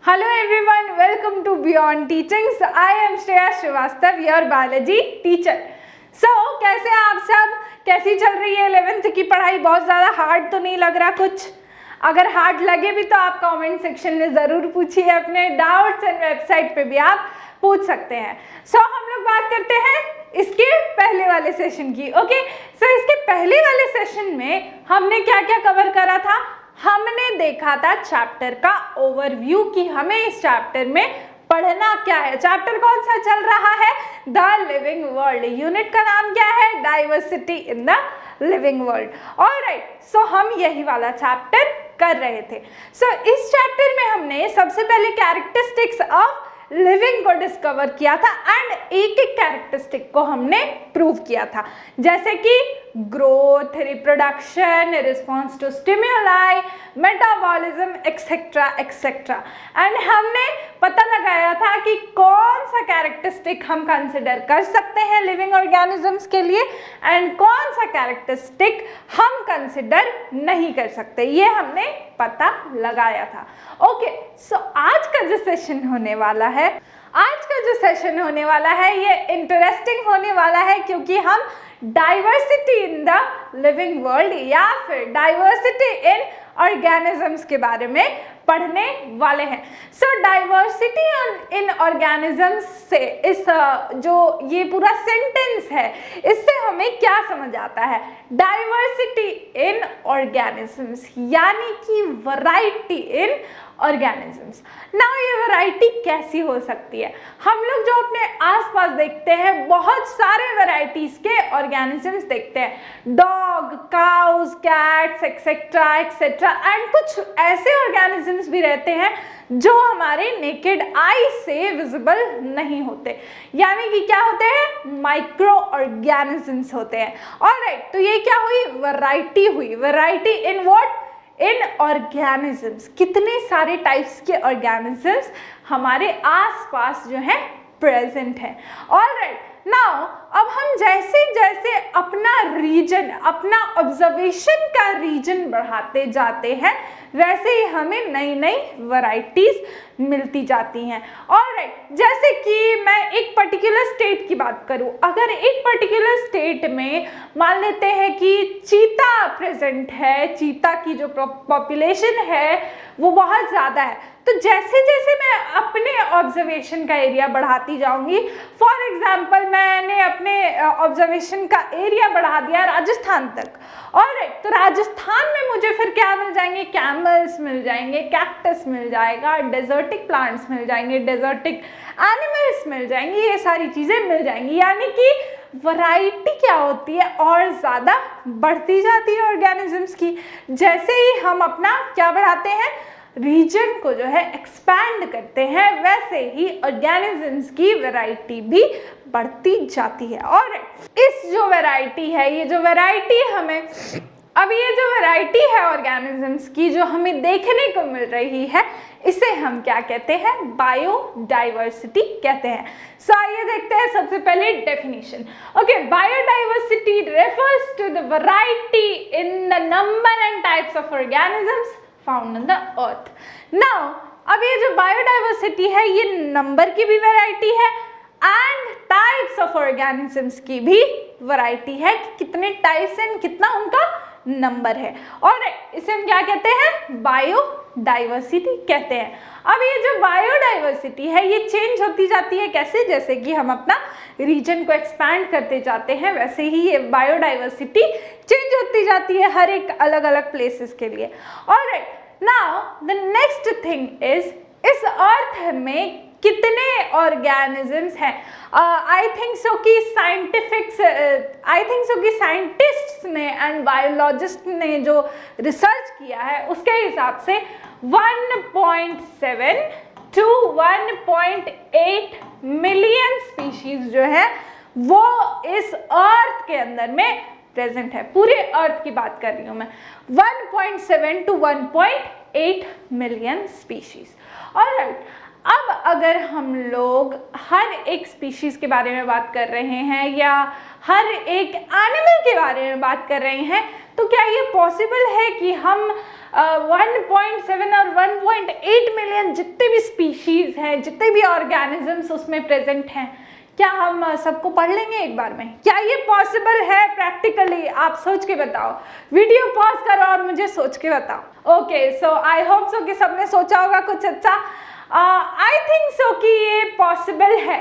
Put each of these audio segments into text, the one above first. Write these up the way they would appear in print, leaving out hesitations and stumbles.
Hello everyone, welcome to Beyond Teachings. I am Shreya Srivastava, your biology teacher. So, कैसे हैं आप सब? कैसी चल रही है 11th की पढ़ाई? बहुत ज़्यादा हार्ड तो नहीं लग रहा कुछ? अगर हार्ड लगे भी तो आप कमेंट सेक्शन में ज़रूर पूछिए, अपने डाउट्स एंड वेबसाइट पे भी आप पूछ सकते हैं. हम लोग बात करते हैं इसके पहले वाले सेशन की. ओके, इसके पहले वाले सेशन में हमने क्या क्या कवर करा था? हमने देखा था चैप्टर का ओवरव्यू कि हमें इस चैप्टर में पढ़ना क्या है. चैप्टर कौन सा चल रहा है? The living world. यूनिट का नाम क्या है? Diversity in the living world. Alright, हम यही वाला चैप्टर कर रहे थे. इस चैप्टर में हमने सबसे पहले कैरेक्टरिस्टिक्स ऑफ लिविंग को डिस्कवर किया था एंड एक एक कैरेक्टरिस्टिक को हमने प्रूव किया था, जैसे कि growth, reproduction, response to stimuli, metabolism et cetera et cetera. And हमने पता लगाया था कि कौन सा कैरेक्टरिस्टिक हम कंसिडर कर सकते हैं लिविंग ऑर्गेनिजम्स के लिए एंड कौन सा कैरेक्टरिस्टिक हम कंसिडर नहीं कर सकते, ये हमने पता लगाया था. ओके, आज का जो सेशन होने वाला है, ये इंटरेस्टिंग होने वाला है क्योंकि हम diversity in the living world या फिर डाइवर्सिटी इन ऑर्गेनिजम्स के बारे में पढ़ने वाले हैं. डाइवर्सिटी इन ऑर्गेनिजम्स से इस जो ये पूरा सेंटेंस है, इससे हमें क्या समझ आता है? डाइवर्सिटी इन ऑर्गेनिजम्स यानी कि वैरायटी इन ऑर्गेनिजम्स. नाउ ये वैरायटी कैसी हो सकती है? हम लोग जो अपने आसपास देखते हैं, बहुत सारे वैरायटीज के ऑर्गेनिजम्स देखते हैं, dog, cows, cats et cetera et cetera. And कुछ ऐसे ऑर्गेनिजम्स भी रहते हैं जो हमारे नेकेड आई से विजिबल नहीं होते, यानी कि क्या होते हैं? माइक्रो ऑर्गेनिजम्स होते हैं. ऑलराइट, तो ये क्या हुई? वैरायटी हुई. Variety in what? In organisms. कितने सारे टाइप्स के ऑर्गेनिजम्स हमारे आसपास जो है प्रेजेंट है. ऑलराइट, नाउ अब हम जैसे जैसे अपना रीजन, अपना ऑब्जर्वेशन का रीजन बढ़ाते जाते हैं, वैसे ही हमें नई नई वैरायटीज मिलती जाती हैं. ऑलराइट, जैसे कि मैं एक पर्टिकुलर स्टेट की बात करूं, अगर एक पर्टिकुलर स्टेट में मान लेते हैं कि चीता प्रेजेंट है, चीता की जो पॉपुलेशन है वो बहुत ज़्यादा है, तो जैसे जैसे मैं अपने ऑब्जर्वेशन का एरिया बढ़ाती जाऊंगी, फॉर एग्जाम्पल मैंने अपने ऑब्जर्वेशन का एरिया बढ़ा दिया राजस्थान तक. ऑलराइट, तो राजस्थान में मुझे फिर क्या मिल जाएंगे? कैमल्स मिल जाएंगे, कैक्टस मिल जाएगा, डेजर्टिक प्लांट्स मिल जाएंगे, डेजर्टिक एनिमल्स मिल जाएंगी, ये सारी चीज़ें मिल जाएंगी. यानी कि वैरायटी क्या होती है? और ज़्यादा बढ़ती जाती है ऑर्गेनिजम्स की. जैसे ही हम अपना क्या बढ़ाते हैं, रीजन को जो है एक्सपैंड करते हैं, वैसे ही ऑर्गेनिजम्स की वैरायटी भी बढ़ती जाती है. और इस जो वैरायटी है, ये जो वैरायटी हमें अब ये जो वैरायटी है ऑर्गेनिजम्स की जो हमें देखने को मिल रही है, इसे हम क्या कहते हैं? बायोडाइवर्सिटी कहते हैं. आइए देखते हैं सबसे पहले definition. Okay, biodiversity refers to the variety in the number and types of organisms found on the earth. Now अब ये जो बायोडाइवर्सिटी है, ये नंबर की भी वैरायटी है एंड टाइप्स ऑफ ऑर्गेनिजम्स की भी वैरायटी है कि कितने टाइप्स एंड कितना उनका नंबर है. और इसे हम क्या कहते हैं? बायोडाइवर्सिटी कहते हैं. अब ये जो बायोडाइवर्सिटी है ये चेंज होती जाती है. कैसे? जैसे कि हम अपना रीजन को एक्सपैंड करते जाते हैं, वैसे ही ये बायोडाइवर्सिटी चेंज होती जाती है हर एक अलग अलग प्लेसेस के लिए. Alright, now the next thing is, इस अर्थ में कितने ऑर्गेनिजम्स हैं? आई थिंक सो कि साइंटिस्ट्स ने एंड बायोलॉजिस्ट ने जो रिसर्च किया है उसके हिसाब से 1.7 to 1.8 मिलियन स्पीशीज जो है वो इस अर्थ के अंदर में प्रेजेंट है. पूरे अर्थ की बात कर रही हूँ मैं. 1.7 to 1.8 मिलियन स्पीशीज. ऑलराइट, अब अगर हम लोग हर एक स्पीशीज के बारे में बात कर रहे हैं या हर एक एनिमल के बारे में बात कर रहे हैं, तो क्या ये पॉसिबल है कि हम 1.7 और 1.8 मिलियन जितने भी स्पीशीज हैं, जितने भी ऑर्गेनिजम्स उसमें प्रेजेंट हैं, क्या हम सबको पढ़ लेंगे एक बार में? क्या ये पॉसिबल है प्रैक्टिकली? आप सोच के बताओ, वीडियो पॉज करो और मुझे सोच के बताओ। Okay, so I hope so कि सबने सोचा होगा कुछ अच्छा। आई थिंक सो कि ये पॉसिबल है।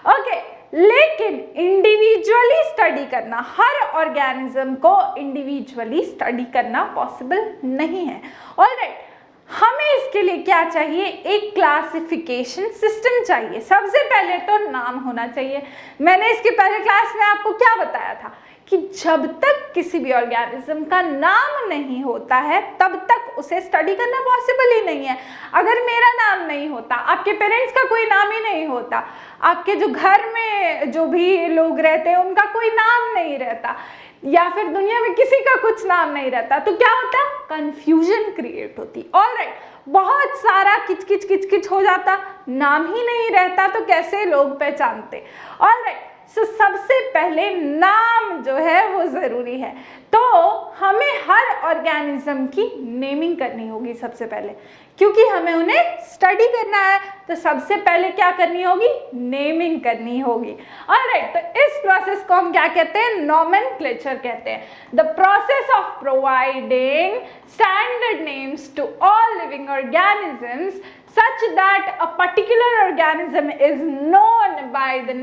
ओके, लेकिन इंडिविजुअली स्टडी करना, हर ऑर्गेनिज्म को इंडिविजुअली स्टडी करना पॉसिबल नहीं है। ऑलराइट, हमें इसके लिए क्या चाहिए? एक क्लासिफिकेशन सिस्टम चाहिए। सबसे पहले तो नाम होना चाहिए। मैंने इसके पहले क्लास में आपको क्या बताया था कि जब तक किसी भी ऑर्गेनिज्म का नाम नहीं होता है तब तक उसे स्टडी करना पॉसिबल ही नहीं है। अगर मेरा नाम नहीं होता, आपके पेरेंट्स का कोई नाम ही नहीं होता, आपके जो घर में जो भी लोग रहते हैं उनका कोई नाम नहीं रहता, या फिर दुनिया में किसी का कुछ नाम नहीं रहता, तो क्या होता? कंफ्यूजन क्रिएट होती। ऑलराइट, बहुत सारा किचकिच किचकिच हो जाता, नाम ही नहीं रहता तो कैसे लोग पहचानते? ऑलराइट, सो सबसे पहले नाम जो है वो ज़रूरी है। तो हमें हर ऑर्गेनिज्म की नेमिंग करनी होगी सबसे पहले, क्योंकि हमें उन्हें स्टडी करना है। तो सबसे पहले क्या करनी होगी? नेमिंग करनी होगी। ऑलराइट, तो इस प्रोसेस को हम क्या कहते हैं? नॉमेनक्लेचर कहते हैं। The process of providing standard names to all living organisms such that a particular organism is known by the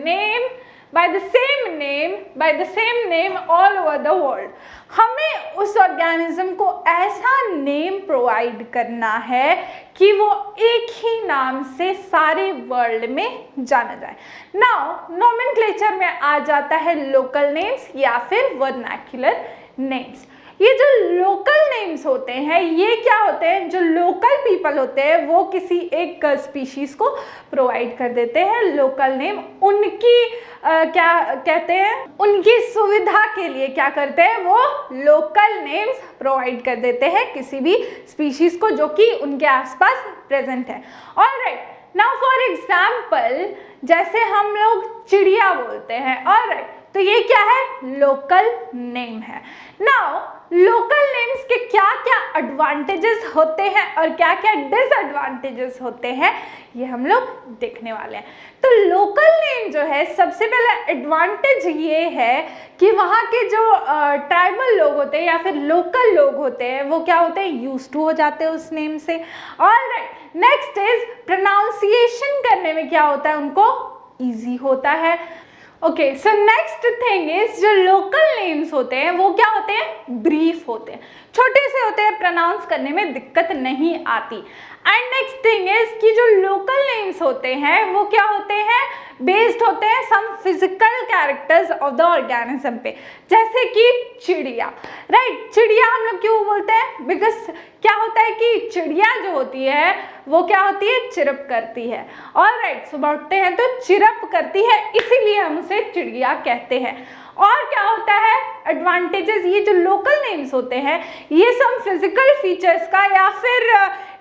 same name all over the world. हमें उस ऑर्गेनिज्म को ऐसा नेम प्रोवाइड करना है कि वो एक ही नाम से सारे वर्ल्ड में जाना जाए। नाउ नोमेनक्लेचर में आ जाता है लोकल नेम्स या फिर वर्नाक्युलर नेम्स। ये जो लोकल नेम्स होते हैं, ये क्या होते हैं? जो लोकल पीपल होते हैं वो किसी एक स्पीशीज को प्रोवाइड कर देते हैं लोकल नेम। उनकी क्या कहते हैं? उनकी सुविधा के लिए क्या करते हैं? वो लोकल नेम्स प्रोवाइड कर देते हैं किसी भी स्पीशीज को जो कि उनके आसपास प्रेजेंट है। ऑलराइट, नाउ फॉर एग्जाम्पल, जैसे हम लोग चिड़िया बोलते हैं, ऑलराइट, तो ये क्या है? लोकल नेम है। नाउ लोकल नेम्स के क्या क्या एडवांटेजेस होते हैं और क्या क्या डिसएडवांटेजेस होते हैं, ये हम लोग देखने वाले हैं। तो लोकल नेम जो है, सबसे पहला एडवांटेज ये है कि वहाँ के जो ट्राइबल लोग होते हैं या फिर लोकल लोग होते हैं वो क्या होते हैं? यूज्ड टू हो जाते हैं उस नेम से। ऑलराइट, नेक्स्ट इज प्रोनाउंसिएशन करने में क्या होता है? उनको ईजी होता है। Okay, so next thing is जो लोकल नेम्स होते हैं वो क्या होते हैं? ब्रीफ होते हैं, छोटे से होते हैं, प्रोनाउंस करने में दिक्कत नहीं आती। एंड नेक्स्ट थिंग इज कि जो लोकल नेम्स होते हैं वो क्या होते हैं? बेस्ड होते हैं some physical characters of the organism पे, जैसे कि चिड़िया। राइट, चिड़िया हम लोग क्यों बोलते हैं? बिकॉज क्या होता है कि चिड़िया जो होती है वो क्या होती है? चिरप करती है। ऑलराइट, सुबह उठते हैं तो चिरप करती है, इसीलिए हम उसे चिड़िया कहते हैं। और क्या होता है एडवांटेजेस? ये जो लोकल नेम्स होते हैं ये सम फिजिकल फीचर्स का या फिर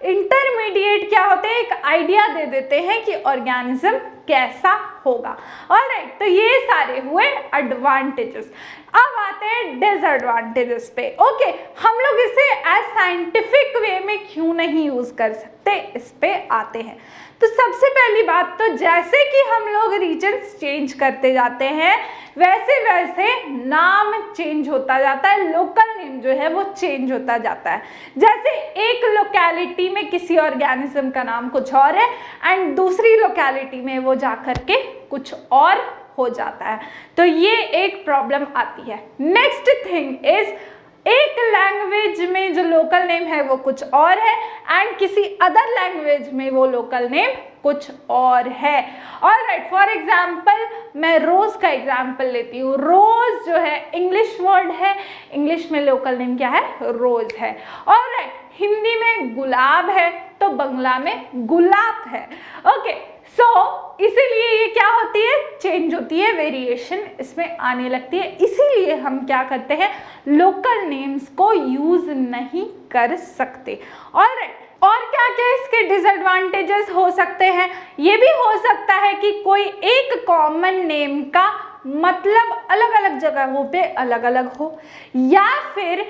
इंटरमीडिएट क्या होते हैं, एक आइडिया दे देते हैं कि ऑर्गेनिज्म कैसा होगा। ऑलराइट, तो ये सारे हुए एडवांटेजेस। अब आते हैं डिसएडवांटेजेस पे। ओके, हम लोग इसे एज साइंटिफिक वे में क्यों नहीं यूज कर सकते, इस पे आते हैं। तो सबसे पहली बात तो जैसे कि हम लोग रीजन्स चेंज करते जाते हैं वैसे वैसे नाम चेंज होता जाता है, लोकल नेम जो है वो चेंज होता जाता है। जैसे एक लोकेलिटी में किसी ऑर्गेनिज्म का नाम कुछ और है एंड दूसरी लोकेलिटी में वो जाकर के कुछ और हो जाता है, तो ये एक प्रॉब्लम आती है। नेक्स्ट थिंग इज एक लैंग्वेज में जो लोकल नेम है वो कुछ और है एंड किसी अदर लैंग्वेज में वो लोकल नेम कुछ और है। ऑलराइट, फॉर एग्जाम्पल मैं रोज का एग्जाम्पल लेती हूँ। रोज जो है इंग्लिश वर्ड है, इंग्लिश में लोकल नेम क्या है? रोज है। ऑलराइट, हिंदी में गुलाब है तो बंगला में गुलाब है। ओके, सो इसीलिए ये क्या होती है? चेंज होती है, वेरिएशन इसमें आने लगती है। इसीलिए हम क्या करते हैं? लोकल नेम्स को यूज नहीं कर सकते। ऑलराइट, और क्या क्या इसके डिसएडवांटेजेस हो सकते हैं? ये भी हो सकता है कि कोई एक कॉमन नेम का मतलब अलग अलग जगहों पे अलग अलग हो, या फिर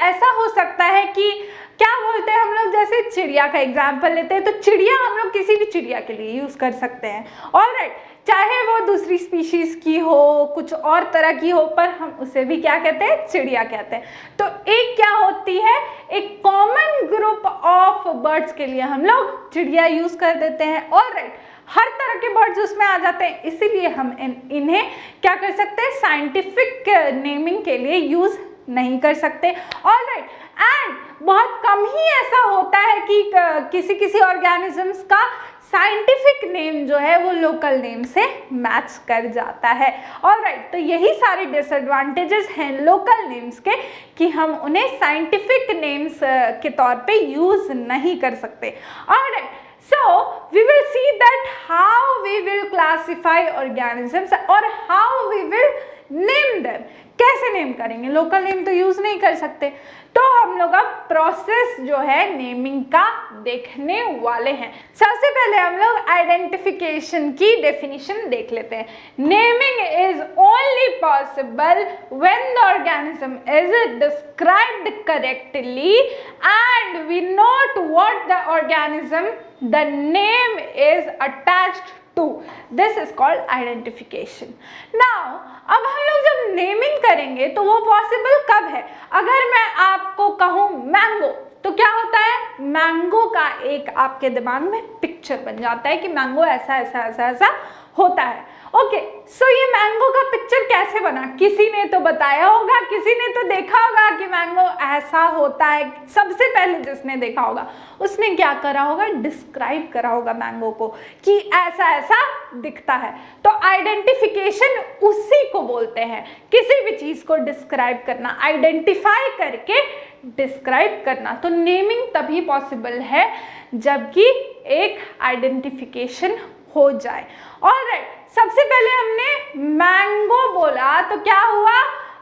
ऐसा हो सकता है कि क्या बोलते हैं हम लोग, जैसे चिड़िया का एग्जाम्पल लेते हैं, तो चिड़िया हम लोग किसी भी चिड़िया के लिए यूज कर सकते हैं, ऑलराइट, चाहे वो दूसरी स्पीशीज की हो, कुछ और तरह की हो, पर हम उसे भी क्या कहते हैं, चिड़िया कहते हैं। तो एक क्या होती है, एक कॉमन ग्रुप ऑफ बर्ड्स के लिए हम लोग चिड़िया यूज कर देते हैं, ऑलराइट, हर तरह के बर्ड्स उसमें आ जाते हैं, इसीलिए हम इन्हें क्या कर सकते हैं, साइंटिफिक नेमिंग के लिए यूज नहीं कर सकते, ऑलराइट। एंड बहुत कम ही ऐसा होता है कि किसी किसी ऑर्गेनिजम्स का साइंटिफिक नेम जो है वो लोकल नेम से मैच कर जाता है, ऑलराइट। तो यही सारे डिसएडवांटेजेस हैं लोकल नेम्स के कि हम उन्हें साइंटिफिक नेम्स के तौर पे यूज नहीं कर सकते, alright. So we will see that how we will classify organisms or how we will name them. कैसे नेम करेंगे, लोकल नेम तो यूज नहीं कर सकते, तो हम लोग अब प्रोसेस जो है नेमिंग का देखने वाले हैं। सबसे पहले हम लोग आइडेंटिफिकेशन की डेफिनेशन देख लेते हैं। Naming is only possible when the organism is described correctly and we note what the organism the name is attached to. This is called identification. Now, अब हम लोग जब नेमिंग करेंगे तो वो पॉसिबल कब है? अगर मैं आपको कहूँ मैंगो, तो क्या होता है, मैंगो का एक आपके दिमाग में पिक्चर बन जाता है कि मैंगो ऐसा ऐसा ऐसा ऐसा होता है, ओके। सो ये मैंगो का पिक्चर कैसे बना, किसी ने तो बताया होगा, किसी ने तो देखा होगा कि मैंगो ऐसा होता है। सबसे पहले जिसने देखा होगा उसने क्या करा होगा, डिस्क्राइब करा होगा मैंगो को कि ऐसा ऐसा दिखता है। तो आइडेंटिफिकेशन उसी को बोलते हैं, किसी भी चीज को डिस्क्राइब करना, आइडेंटिफाई करके डिस्क्राइब करना। तो नेमिंग तभी पॉसिबल है जबकि एक आइडेंटिफिकेशन हो जाए, ऑलराइट। सबसे पहले हमने मैंगो बोला तो क्या हुआ,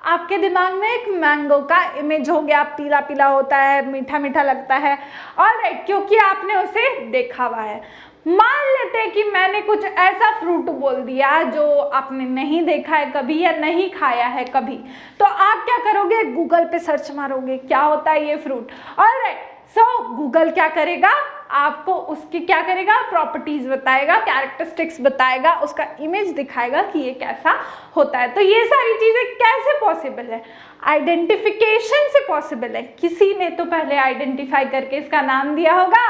आपके दिमाग में एक मैंगो का इमेज हो गया, पीला पीला होता है, मीठा मीठा लगता है, ऑलराइट, क्योंकि आपने उसे देखा हुआ है। मान लेते हैं कि मैंने कुछ ऐसा फ्रूट बोल दिया जो आपने नहीं देखा है कभी या नहीं खाया है कभी, तो आप क्या करोगे, गूगल पे सर्च मारोगे क्या होता है ये फ्रूट, ऑलराइट। सो गूगल क्या करेगा, आपको उसकी क्या करेगा, प्रॉपर्टीज बताएगा, कैरेक्टरिस्टिक्स बताएगा, उसका इमेज दिखाएगा कि ये कैसा होता है। तो ये सारी चीजें कैसे पॉसिबल है, आइडेंटिफिकेशन से पॉसिबल है। किसी ने तो पहले आइडेंटिफाई करके इसका नाम दिया होगा,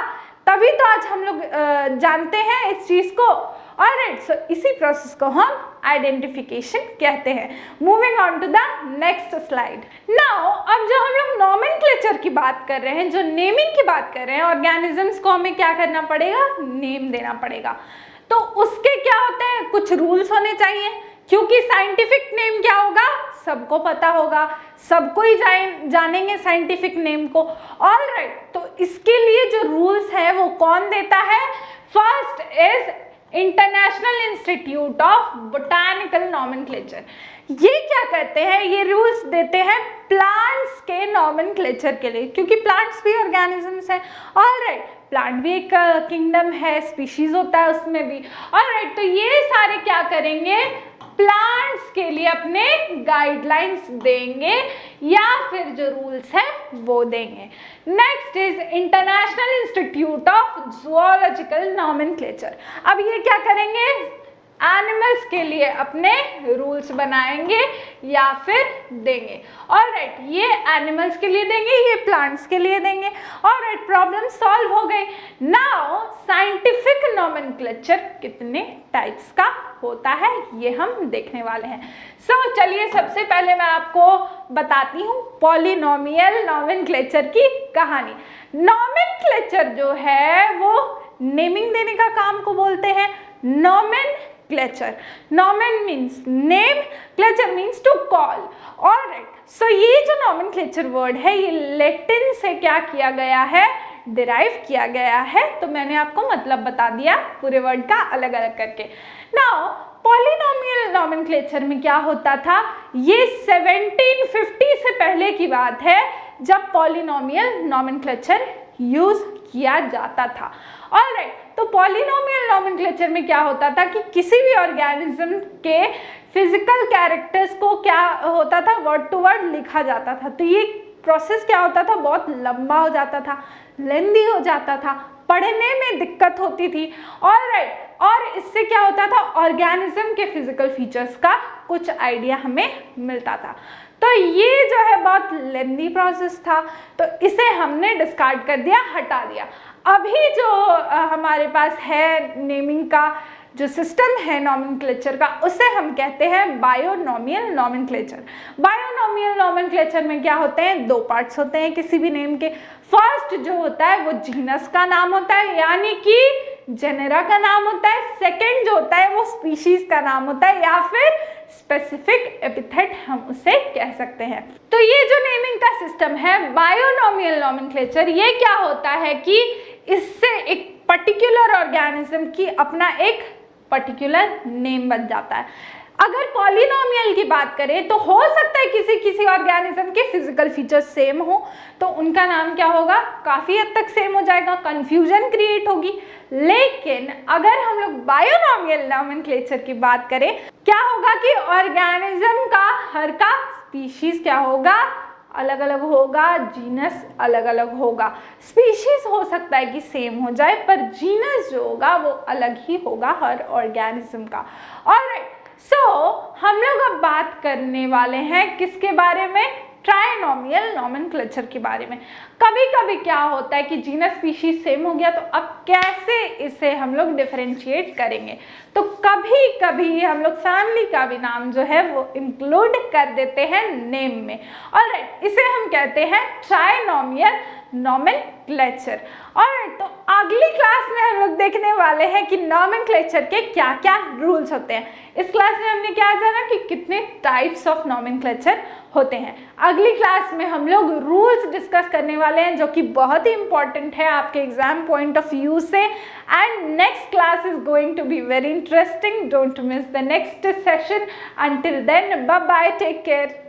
तभी तो आज हम लोग जानते हैं इस चीज को, ऑलराइट। सो इसी प्रोसेस को हम आइडेंटिफिकेशन कहते हैं। Moving on to the next slide. Now अब जो हम लोग नॉमेनक्लेचर की बात कर रहे हैं, जो नेमिंग की बात कर रहे हैं, ऑर्गेनिजम्स को हमें क्या करना पड़ेगा, नेम देना पड़ेगा। तो उसके क्या होते हैं, कुछ रूल्स होने चाहिए, क्योंकि साइंटिफिक नेम क्या होगा, सबको पता होगा, सबको ही जानेंगे साइंटिफिक नेम को, ऑलराइट। तो इसके लिए जो रूल्स है वो कौन देता है, first is international institute of botanical nomenclature. ये क्या करते हैं, ये रूल्स देते हैं प्लांट्स के नॉमेनक्लेचर के लिए, क्योंकि प्लांट्स भी ऑर्गेनिजम्स हैं, ऑलराइट, प्लांट भी एक किंगडम है, स्पीशीज होता है उसमें भी, ऑलराइट। तो ये सारे क्या करेंगे, प्लांट्स के लिए अपने गाइडलाइंस देंगे या फिर जो रूल्स है वो देंगे। Next is international institute of zoological nomenclature. अब ये क्या करेंगे, एनिमल्स के लिए अपने रूल्स बनाएंगे या फिर देंगे, ऑलराइट। ये एनिमल्स के लिए देंगे, ये प्लांट्स के लिए देंगे, ऑलराइट। प्रॉब्लम सॉल्व हो गई। नाउ साइंटिफिक नॉमेनक्लेचर कितने टाइप्स का होता है ये हम देखने वाले हैं। सो चलिए सबसे पहले मैं आपको बताती हूँ पॉलिनोमियल नॉमेनक्लेचर की कहानी। नॉमेनक्लेचर जो है वो नेमिंग देने का काम को बोलते हैं nomenclature. Nomen means name, clature means to call, alright. So ये जो नॉमेनक्लेचर वर्ड है ये लैटिन से क्या किया गया है, डिराइव किया गया है। तो मैंने आपको मतलब बता दिया पूरे वर्ड का अलग अलग करके। नाउ पॉलिनोमियल नॉमेनक्लेचर में क्या होता था, ये 1750 से पहले की बात है जब पॉलिनोमियल नॉमेनक्लेचर यूज किया जाता था। ऑलराइट, तो पॉलिनोमियल नॉमेनक्लेचर में क्या होता था कि किसी भी ऑर्गेनिज्म के फिजिकल कैरेक्टर्स को क्या होता था, वर्ड टू वर्ड लिखा जाता था। तो ये प्रोसेस क्या होता था, बहुत लंबा हो जाता था, लेंदी हो जाता था, पढ़ने में दिक्कत होती थी। ऑलराइट, और इससे क्या होता था, ऑर्गेनिज्म के फिजिकल फीचर्स का कुछ आइडिया हमें मिलता था। तो ये जो है बहुत लेंदी प्रोसेस था, तो इसे हमने डिस्कार्ड कर दिया, हटा दिया। अभी जो हमारे पास है नेमिंग का जो सिस्टम है नॉमेनक्लेचर का, उसे हम कहते हैं बायोनोमियल नॉमेनक्लेचर। बायोनोमियल नॉमेनक्लेचर में क्या होते हैं, दो पार्ट्स होते हैं किसी भी नेम के। फर्स्ट जो होता है वो जीनस का नाम होता है, यानी कि जेनेरा का नाम होता है। सेकंड जो होता है वो स्पीशीज का नाम होता है, या फिर स्पेसिफिक एपिथेट हम उसे कह सकते हैं। तो ये जो नेमिंग का सिस्टम है बायोनोमियल नॉमेनक्लेचर, ये क्या होता है कि इससे एक पर्टिकुलर ऑर्गेनिज्म की अपना एक पर्टिकुलर नेम बन जाता है। अगर पॉलिनोमियल की बात करें तो हो सकता है किसी किसी ऑर्गेनिज्म के फिजिकल फीचर्स सेम हो, तो उनका नाम क्या होगा, काफ़ी हद तक सेम हो जाएगा, कंफ्यूजन क्रिएट होगी। लेकिन अगर हम लोग बायोनोमियल नॉमेनक्लेचर की बात करें, क्या होगा कि ऑर्गेनिज्म का हर का स्पीशीज क्या होगा, अलग अलग होगा, जीनस अलग अलग होगा। स्पीशीज हो सकता है कि सेम हो जाए, पर जीनस जो होगा वो अलग ही होगा हर ऑर्गेनिज्म का। ऑलराइट, सो हम लोग अब बात करने वाले हैं किसके बारे में, ट्राइनोमियल नॉमेनक्लेचर के बारे में। कभी कभी क्या होता है कि जीनस स्पीशीज सेम हो गया, तो अब कैसे इसे हम लोग डिफरेंशिएट करेंगे। तो कभी कभी हम लोग फैमिली का भी नाम जो है वो इंक्लूड कर देते हैं नेम में। ऑलराइट, इसे हम कहते हैं ट्राइनोमियल नॉमेनक्लेचर। और तो अगली क्लास में हम लोग देखने वाले हैं कि नॉमेनक्लेचर के क्या क्या रूल्स होते हैं। इस क्लास में हमने क्या जाना कि कितने टाइप्स ऑफ नॉमेनक्लेचर होते हैं। अगली क्लास में हम लोग रूल्स डिस्कस करने वाले हैं, जो कि बहुत ही इंपॉर्टेंट है आपके एग्जाम पॉइंट ऑफ व्यू से। And next class is going to be very interesting, don't miss the next session. Until then, bye bye, take care.